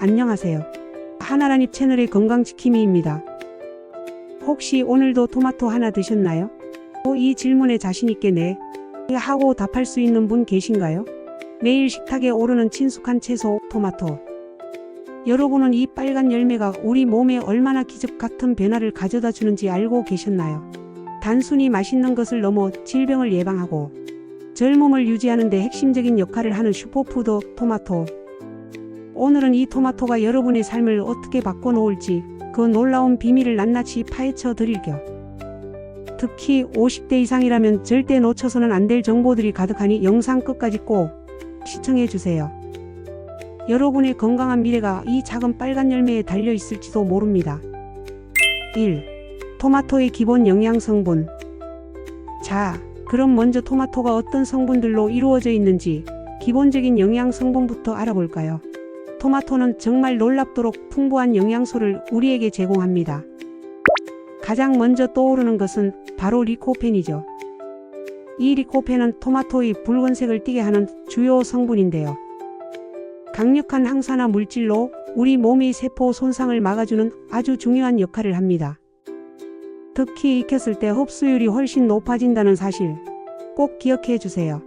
안녕하세요. 하나라님 채널의 건강지킴이입니다. 혹시 오늘도 토마토 하나 드셨나요? 이 질문에 자신있게 네 하고 답할 수 있는 분 계신가요? 매일 식탁에 오르는 친숙한 채소 토마토. 여러분은 이 빨간 열매가 우리 몸에 얼마나 기적 같은 변화를 가져다 주는지 알고 계셨나요? 단순히 맛있는 것을 넘어 질병을 예방하고 젊음을 유지하는 데 핵심적인 역할을 하는 슈퍼푸드 토마토. 오늘은 이 토마토가 여러분의 삶을 어떻게 바꿔놓을지 그 놀라운 비밀을 낱낱이 파헤쳐 드릴 겸 특히 50대 이상이라면 절대 놓쳐서는 안 될 정보들이 가득하니 영상 끝까지 꼭 시청해주세요. 여러분의 건강한 미래가 이 작은 빨간 열매에 달려 있을지도 모릅니다. 1. 토마토의 기본 영양 성분. 자, 그럼 먼저 토마토가 어떤 성분들로 이루어져 있는지 기본적인 영양 성분부터 알아볼까요? 토마토는 정말 놀랍도록 풍부한 영양소를 우리에게 제공합니다. 가장 먼저 떠오르는 것은 바로 리코펜이죠. 이 리코펜은 토마토의 붉은색을 띠게 하는 주요 성분인데요. 강력한 항산화 물질로 우리 몸의 세포 손상을 막아주는 아주 중요한 역할을 합니다. 특히 익혔을 때 흡수율이 훨씬 높아진다는 사실 꼭 기억해 주세요.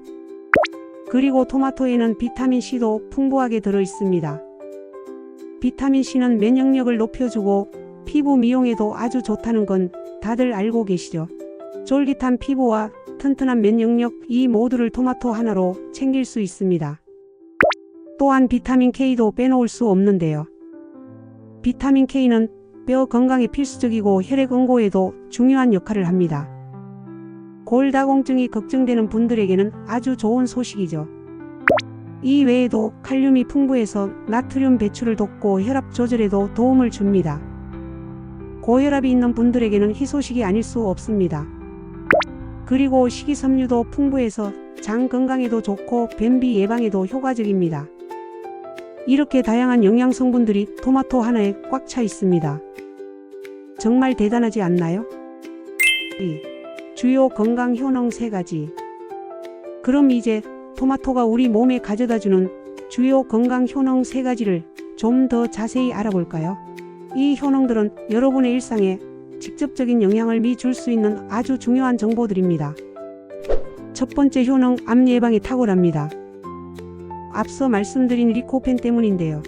그리고 토마토에는 비타민C도 풍부하게 들어있습니다. 비타민C는 면역력을 높여주고 피부 미용에도 아주 좋다는 건 다들 알고 계시죠? 쫄깃한 피부와 튼튼한 면역력 이 모두를 토마토 하나로 챙길 수 있습니다. 또한 비타민K도 빼놓을 수 없는데요. 비타민K는 뼈 건강에 필수적이고 혈액 응고에도 중요한 역할을 합니다. 골다공증이 걱정되는 분들에게는 아주 좋은 소식이죠. 이 외에도 칼륨이 풍부해서 나트륨 배출을 돕고 혈압 조절에도 도움을 줍니다. 고혈압이 있는 분들에게는 희소식이 아닐 수 없습니다. 그리고 식이섬유도 풍부해서 장 건강에도 좋고 변비 예방에도 효과적입니다. 이렇게 다양한 영양 성분들이 토마토 하나에 꽉 차 있습니다. 정말 대단하지 않나요? 2. 주요 건강 효능 3가지. 그럼 이제 토마토가 우리 몸에 가져다주는 주요 건강 효능 3가지를 좀 더 자세히 알아볼까요? 이 효능들은 여러분의 일상에 직접적인 영향을 줄 수 있는 아주 중요한 정보들입니다. 첫 번째 효능, 암 예방에 탁월합니다. 앞서 말씀드린 리코펜 때문인데요.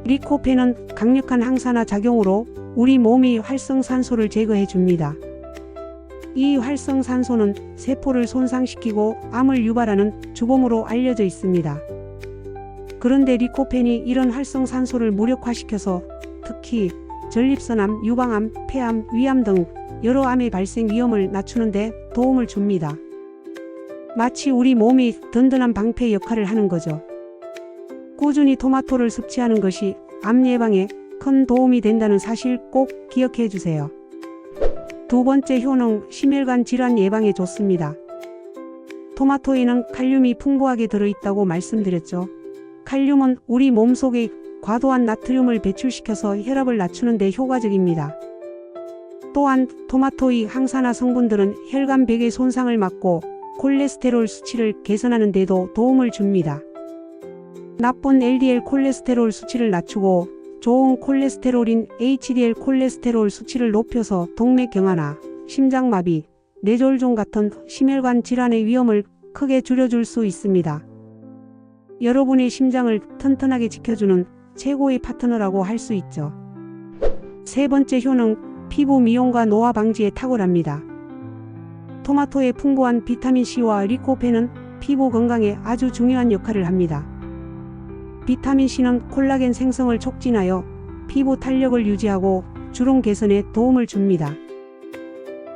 리코펜은 강력한 항산화 작용으로 우리 몸이 활성산소를 제거해 줍니다. 이 활성산소는 세포를 손상시키고 암을 유발하는 주범으로 알려져 있습니다. 그런데 리코펜이 이런 활성산소를 무력화시켜서 특히 전립선암, 유방암, 폐암, 위암 등 여러 암의 발생 위험을 낮추는 데 도움을 줍니다. 마치 우리 몸이 든든한 방패 역할을 하는 거죠. 꾸준히 토마토를 섭취하는 것이 암 예방에 큰 도움이 된다는 사실 꼭 기억해 주세요. 두 번째 효능, 심혈관 질환 예방에 좋습니다. 토마토에는 칼륨이 풍부하게 들어있다고 말씀드렸죠. 칼륨은 우리 몸속에 과도한 나트륨을 배출시켜서 혈압을 낮추는 데 효과적입니다. 또한 토마토의 항산화 성분들은 혈관벽의 손상을 막고 콜레스테롤 수치를 개선하는 데도 도움을 줍니다. 나쁜 LDL 콜레스테롤 수치를 낮추고 좋은 콜레스테롤인 HDL 콜레스테롤 수치를 높여서 동맥경화나 심장마비, 뇌졸중 같은 심혈관 질환의 위험을 크게 줄여줄 수 있습니다. 여러분의 심장을 튼튼하게 지켜주는 최고의 파트너라고 할 수 있죠. 세 번째 효능, 피부 미용과 노화 방지에 탁월합니다. 토마토의 풍부한 비타민C와 리코펜은 피부 건강에 아주 중요한 역할을 합니다. 비타민C는 콜라겐 생성을 촉진하여 피부 탄력을 유지하고 주름 개선에 도움을 줍니다.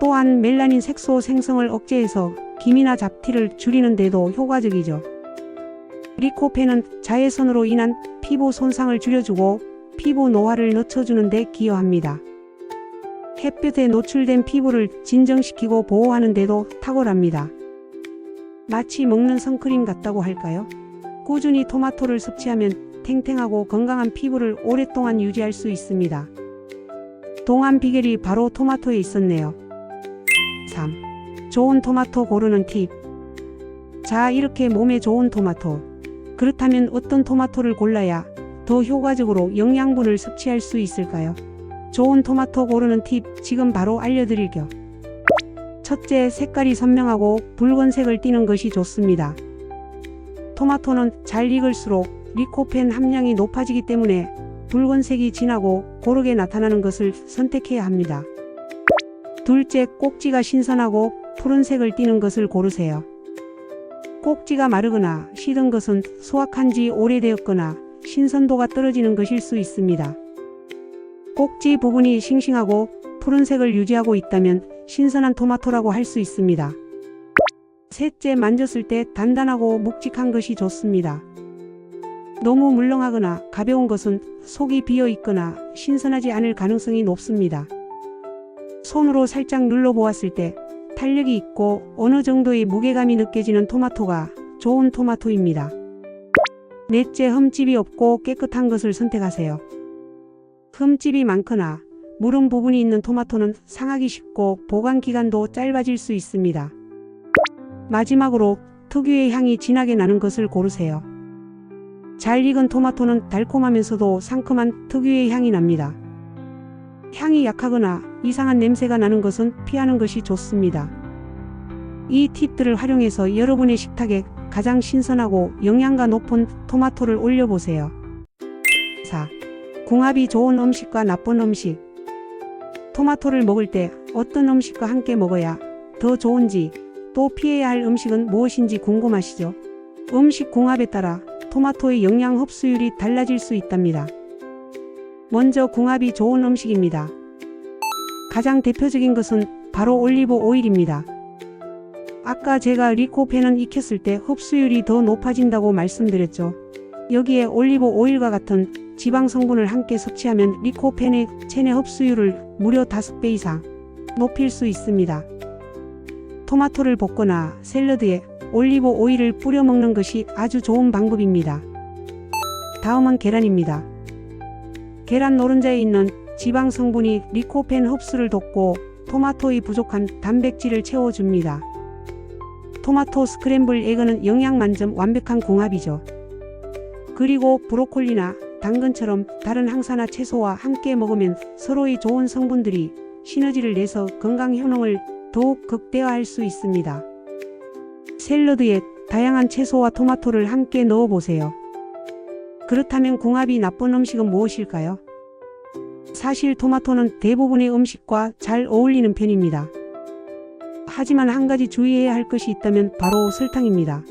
또한 멜라닌 색소 생성을 억제해서 기미나 잡티를 줄이는 데도 효과적이죠. 리코펜은 자외선으로 인한 피부 손상을 줄여주고 피부 노화를 늦춰주는 데 기여합니다. 햇볕에 노출된 피부를 진정시키고 보호하는 데도 탁월합니다. 마치 먹는 선크림 같다고 할까요? 꾸준히 토마토를 섭취하면 탱탱하고 건강한 피부를 오랫동안 유지할 수 있습니다. 동안 비결이 바로 토마토에 있었네요. 3. 좋은 토마토 고르는 팁. 자, 이렇게 몸에 좋은 토마토. 그렇다면 어떤 토마토를 골라야 더 효과적으로 영양분을 섭취할 수 있을까요? 좋은 토마토 고르는 팁 지금 바로 알려드릴게요. 첫째, 색깔이 선명하고 붉은색을 띠는 것이 좋습니다. 토마토는 잘 익을수록 리코펜 함량이 높아지기 때문에 붉은색이 진하고 고르게 나타나는 것을 선택해야 합니다. 둘째, 꼭지가 신선하고 푸른색을 띠는 것을 고르세요. 꼭지가 마르거나 시든 것은 수확한 지 오래되었거나 신선도가 떨어지는 것일 수 있습니다. 꼭지 부분이 싱싱하고 푸른색을 유지하고 있다면 신선한 토마토라고 할 수 있습니다. 셋째, 만졌을 때 단단하고 묵직한 것이 좋습니다. 너무 물렁하거나 가벼운 것은 속이 비어 있거나 신선하지 않을 가능성이 높습니다. 손으로 살짝 눌러보았을 때 탄력이 있고 어느 정도의 무게감이 느껴지는 토마토가 좋은 토마토입니다. 넷째, 흠집이 없고 깨끗한 것을 선택하세요. 흠집이 많거나 무른 부분이 있는 토마토는 상하기 쉽고 보관 기간도 짧아질 수 있습니다. 마지막으로 특유의 향이 진하게 나는 것을 고르세요. 잘 익은 토마토는 달콤하면서도 상큼한 특유의 향이 납니다. 향이 약하거나 이상한 냄새가 나는 것은 피하는 것이 좋습니다. 이 팁들을 활용해서 여러분의 식탁에 가장 신선하고 영양가 높은 토마토를 올려보세요. 4. 궁합이 좋은 음식과 나쁜 음식. 토마토를 먹을 때 어떤 음식과 함께 먹어야 더 좋은지, 또 피해야 할 음식은 무엇인지 궁금하시죠? 음식 궁합에 따라 토마토의 영양 흡수율이 달라질 수 있답니다. 먼저 궁합이 좋은 음식입니다. 가장 대표적인 것은 바로 올리브 오일입니다. 아까 제가 리코펜은 익혔을 때 흡수율이 더 높아진다고 말씀드렸죠. 여기에 올리브 오일과 같은 지방 성분을 함께 섭취하면 리코펜의 체내 흡수율을 무려 5배 이상 높일 수 있습니다. 토마토를 볶거나 샐러드에 올리브 오일을 뿌려 먹는 것이 아주 좋은 방법입니다. 다음은 계란입니다. 계란 노른자에 있는 지방 성분이 리코펜 흡수를 돕고 토마토의 부족한 단백질을 채워줍니다. 토마토 스크램블 에그는 영양 만점 완벽한 궁합이죠. 그리고 브로콜리나 당근처럼 다른 항산화 채소와 함께 먹으면 서로의 좋은 성분들이 시너지를 내서 건강 효능을 더욱 극대화할 수 있습니다. 샐러드에 다양한 채소와 토마토를 함께 넣어보세요. 그렇다면 궁합이 나쁜 음식은 무엇일까요? 사실 토마토는 대부분의 음식과 잘 어울리는 편입니다. 하지만 한 가지 주의해야 할 것이 있다면 바로 설탕입니다.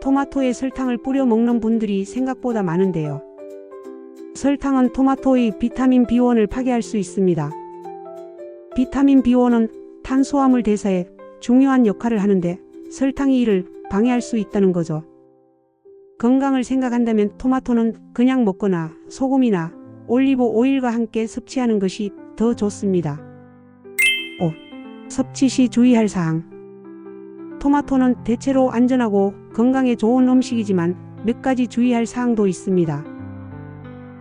토마토에 설탕을 뿌려 먹는 분들이 생각보다 많은데요. 설탕은 토마토의 비타민 B1을 파괴할 수 있습니다. 비타민 B1은 탄수화물 대사에 중요한 역할을 하는데 설탕이 이를 방해할 수 있다는 거죠. 건강을 생각한다면 토마토는 그냥 먹거나 소금이나 올리브 오일과 함께 섭취하는 것이 더 좋습니다. 5. 섭취 시 주의할 사항. 토마토는 대체로 안전하고 건강에 좋은 음식이지만 몇 가지 주의할 사항도 있습니다.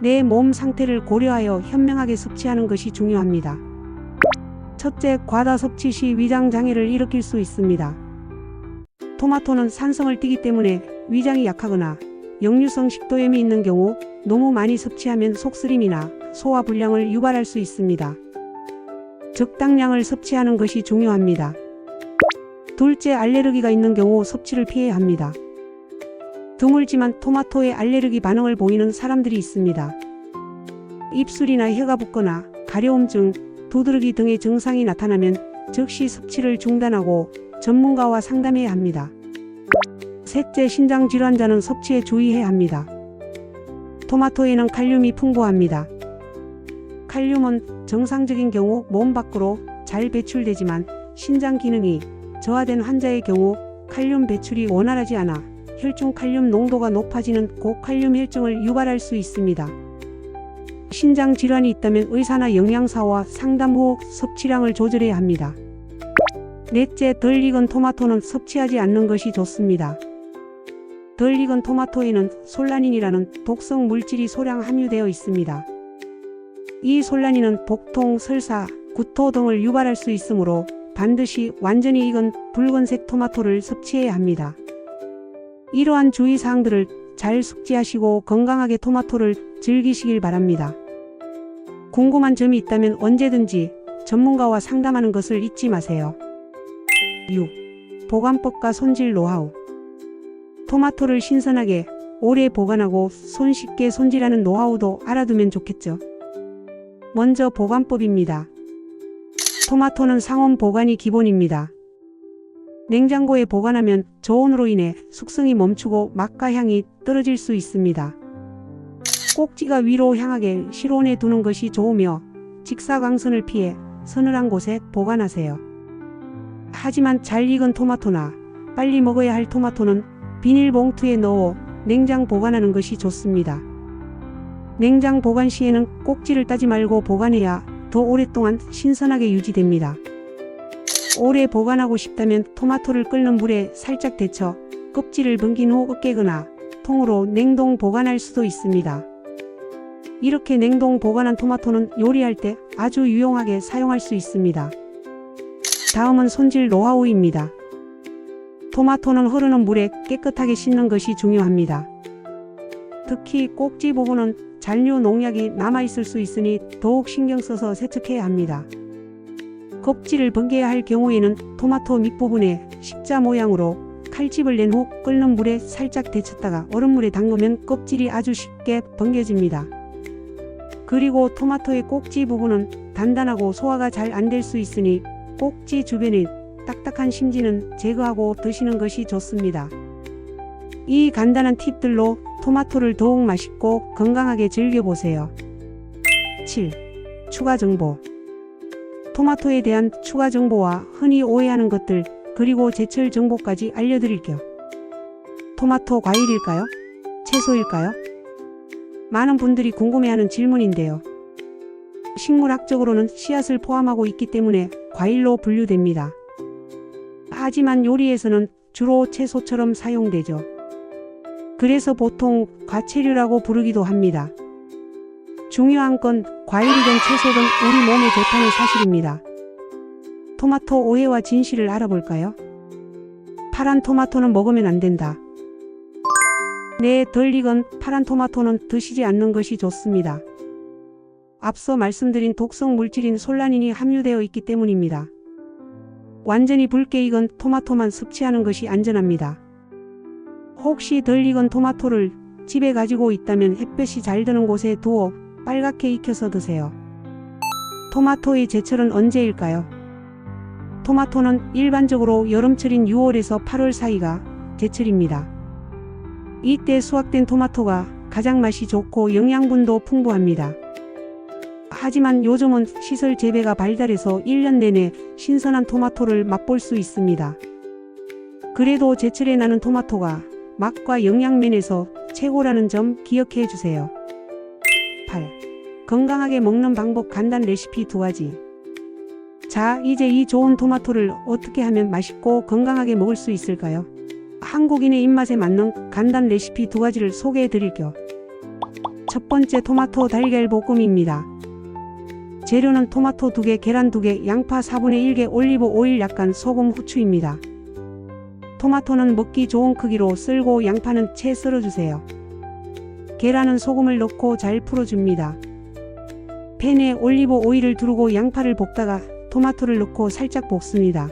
내 몸 상태를 고려하여 현명하게 섭취하는 것이 중요합니다. 첫째, 과다 섭취 시 위장 장애를 일으킬 수 있습니다. 토마토는 산성을 띠기 때문에 위장이 약하거나 역류성 식도염이 있는 경우 너무 많이 섭취하면 속쓰림이나 소화불량을 유발할 수 있습니다. 적당량을 섭취하는 것이 중요합니다. 둘째, 알레르기가 있는 경우 섭취를 피해야 합니다. 드물지만 토마토에 알레르기 반응을 보이는 사람들이 있습니다. 입술이나 혀가 붓거나 가려움증, 두드러기 등의 증상이 나타나면 즉시 섭취를 중단하고 전문가와 상담해야 합니다. 셋째, 신장질환자는 섭취에 주의해야 합니다. 토마토에는 칼륨이 풍부합니다. 칼륨은 정상적인 경우 몸 밖으로 잘 배출되지만 신장 기능이 저하된 환자의 경우 칼륨 배출이 원활하지 않아 혈중 칼륨 농도가 높아지는 고칼륨 혈증을 유발할 수 있습니다. 신장 질환이 있다면 의사나 영양사와 상담 후 섭취량을 조절해야 합니다. 넷째, 덜 익은 토마토는 섭취하지 않는 것이 좋습니다. 덜 익은 토마토에는 솔라닌이라는 독성 물질이 소량 함유되어 있습니다. 이 솔라닌은 복통, 설사, 구토 등을 유발할 수 있으므로 반드시 완전히 익은 붉은색 토마토를 섭취해야 합니다. 이러한 주의사항들을 잘 숙지하시고 건강하게 토마토를 즐기시길 바랍니다. 궁금한 점이 있다면 언제든지 전문가와 상담하는 것을 잊지 마세요. 6. 보관법과 손질 노하우. 토마토를 신선하게 오래 보관하고 손쉽게 손질하는 노하우도 알아두면 좋겠죠. 먼저 보관법입니다. 토마토는 상온 보관이 기본입니다. 냉장고에 보관하면 저온으로 인해 숙성이 멈추고 맛과 향이 떨어질 수 있습니다. 꼭지가 위로 향하게 실온에 두는 것이 좋으며 직사광선을 피해 서늘한 곳에 보관하세요. 하지만 잘 익은 토마토나 빨리 먹어야 할 토마토는 비닐봉투에 넣어 냉장 보관하는 것이 좋습니다. 냉장 보관 시에는 꼭지를 따지 말고 보관해야 더 오랫동안 신선하게 유지됩니다. 오래 보관하고 싶다면 토마토를 끓는 물에 살짝 데쳐 껍질을 벗긴 후 으깨거나 통으로 냉동 보관할 수도 있습니다. 이렇게 냉동 보관한 토마토는 요리할 때 아주 유용하게 사용할 수 있습니다. 다음은 손질 노하우입니다. 토마토는 흐르는 물에 깨끗하게 씻는 것이 중요합니다. 특히 꼭지 부분은 잔류 농약이 남아있을 수 있으니 더욱 신경 써서 세척해야 합니다. 껍질을 벗겨야 할 경우에는 토마토 밑부분에 십자 모양으로 칼집을 낸 후 끓는 물에 살짝 데쳤다가 얼음물에 담그면 껍질이 아주 쉽게 벗겨집니다. 그리고 토마토의 꼭지 부분은 단단하고 소화가 잘 안 될 수 있으니 꼭지 주변의 딱딱한 심지는 제거하고 드시는 것이 좋습니다. 이 간단한 팁들로 토마토를 더욱 맛있고 건강하게 즐겨보세요. 7. 추가 정보. 토마토에 대한 추가 정보와 흔히 오해하는 것들, 그리고 제철 정보까지 알려드릴게요. 토마토 과일일까요? 채소일까요? 많은 분들이 궁금해하는 질문인데요. 식물학적으로는 씨앗을 포함하고 있기 때문에 과일로 분류됩니다. 하지만 요리에서는 주로 채소처럼 사용되죠. 그래서 보통 과채류라고 부르기도 합니다. 중요한 건 과일이든 채소든 우리 몸에 좋다는 사실입니다. 토마토 오해와 진실을 알아볼까요? 파란 토마토는 먹으면 안 된다. 네, 덜 익은 파란 토마토는 드시지 않는 것이 좋습니다. 앞서 말씀드린 독성 물질인 솔라닌이 함유되어 있기 때문입니다. 완전히 붉게 익은 토마토만 섭취하는 것이 안전합니다. 혹시 덜 익은 토마토를 집에 가지고 있다면 햇볕이 잘 드는 곳에 두어 빨갛게 익혀서 드세요. 토마토의 제철은 언제일까요? 토마토는 일반적으로 여름철인 6월에서 8월 사이가 제철입니다. 이때 수확된 토마토가 가장 맛이 좋고 영양분도 풍부합니다. 하지만 요즘은 시설 재배가 발달해서 1년 내내 신선한 토마토를 맛볼 수 있습니다. 그래도 제철에 나는 토마토가 맛과 영양면에서 최고라는 점 기억해 주세요. 8. 건강하게 먹는 방법 간단 레시피 2가지. 자, 이제 이 좋은 토마토를 어떻게 하면 맛있고 건강하게 먹을 수 있을까요? 한국인의 입맛에 맞는 간단 레시피 2가지를 소개해 드릴게요. 첫 번째, 토마토 달걀 볶음입니다. 재료는 토마토 2개, 계란 2개, 양파 4분의 1개, 올리브 오일 약간, 소금, 후추입니다. 토마토는 먹기 좋은 크기로 썰고 양파는 채 썰어주세요. 계란은 소금을 넣고 잘 풀어줍니다. 팬에 올리브 오일을 두르고 양파를 볶다가 토마토를 넣고 살짝 볶습니다.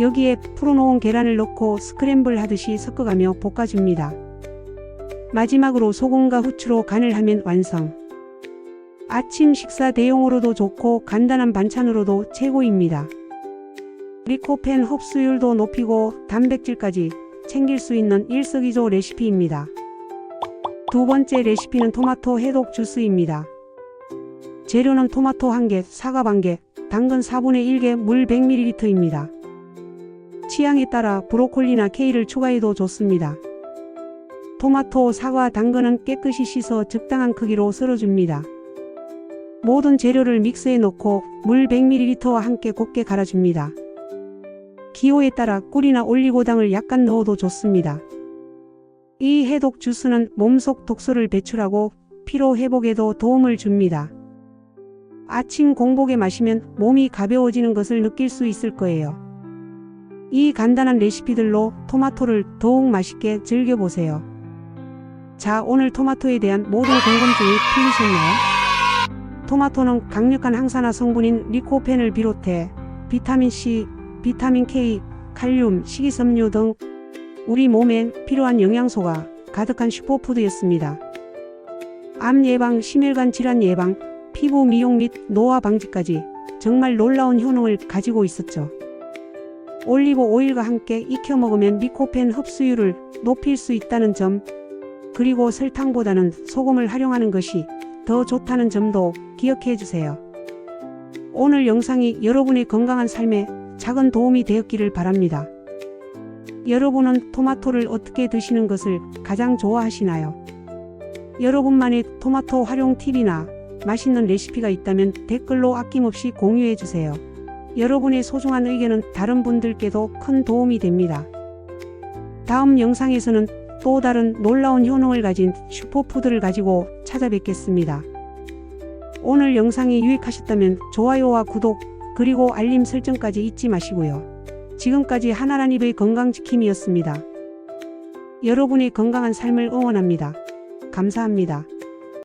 여기에 풀어놓은 계란을 넣고 스크램블 하듯이 섞어가며 볶아줍니다. 마지막으로 소금과 후추로 간을 하면 완성. 아침 식사 대용으로도 좋고 간단한 반찬으로도 최고입니다. 리코펜 흡수율도 높이고 단백질까지 챙길 수 있는 일석이조 레시피입니다. 두 번째 레시피는 토마토 해독 주스입니다. 재료는 토마토 1개, 사과 반개, 당근 4분의 1개, 물 100ml입니다. 취향에 따라 브로콜리나 케일을 추가해도 좋습니다. 토마토, 사과, 당근은 깨끗이 씻어 적당한 크기로 썰어줍니다. 모든 재료를 믹스해 놓고 물 100ml와 함께 곱게 갈아줍니다. 기호에 따라 꿀이나 올리고당을 약간 넣어도 좋습니다. 이 해독 주스는 몸속 독소를 배출하고 피로 회복에도 도움을 줍니다. 아침 공복에 마시면 몸이 가벼워지는 것을 느낄 수 있을 거예요. 이 간단한 레시피들로 토마토를 더욱 맛있게 즐겨보세요. 자, 오늘 토마토에 대한 모든 궁금증이 풀리셨나요? 토마토는 강력한 항산화 성분인 리코펜을 비롯해 비타민C, 비타민 K, 칼륨, 식이섬유 등 우리 몸에 필요한 영양소가 가득한 슈퍼푸드였습니다. 암 예방, 심혈관 질환 예방, 피부 미용 및 노화 방지까지 정말 놀라운 효능을 가지고 있었죠. 올리브 오일과 함께 익혀 먹으면 리코펜 흡수율을 높일 수 있다는 점, 그리고 설탕보다는 소금을 활용하는 것이 더 좋다는 점도 기억해 주세요. 오늘 영상이 여러분의 건강한 삶에 작은 도움이 되었기를 바랍니다. 여러분은 토마토를 어떻게 드시는 것을 가장 좋아하시나요? 여러분만의 토마토 활용 팁이나 맛있는 레시피가 있다면 댓글로 아낌없이 공유해 주세요. 여러분의 소중한 의견은 다른 분들께도 큰 도움이 됩니다. 다음 영상에서는 또 다른 놀라운 효능을 가진 슈퍼푸드를 가지고 찾아뵙겠습니다. 오늘 영상이 유익하셨다면 좋아요와 구독, 그리고 알림 설정까지 잊지 마시고요. 지금까지 하나라님의 건강지킴이었습니다. 여러분의 건강한 삶을 응원합니다. 감사합니다.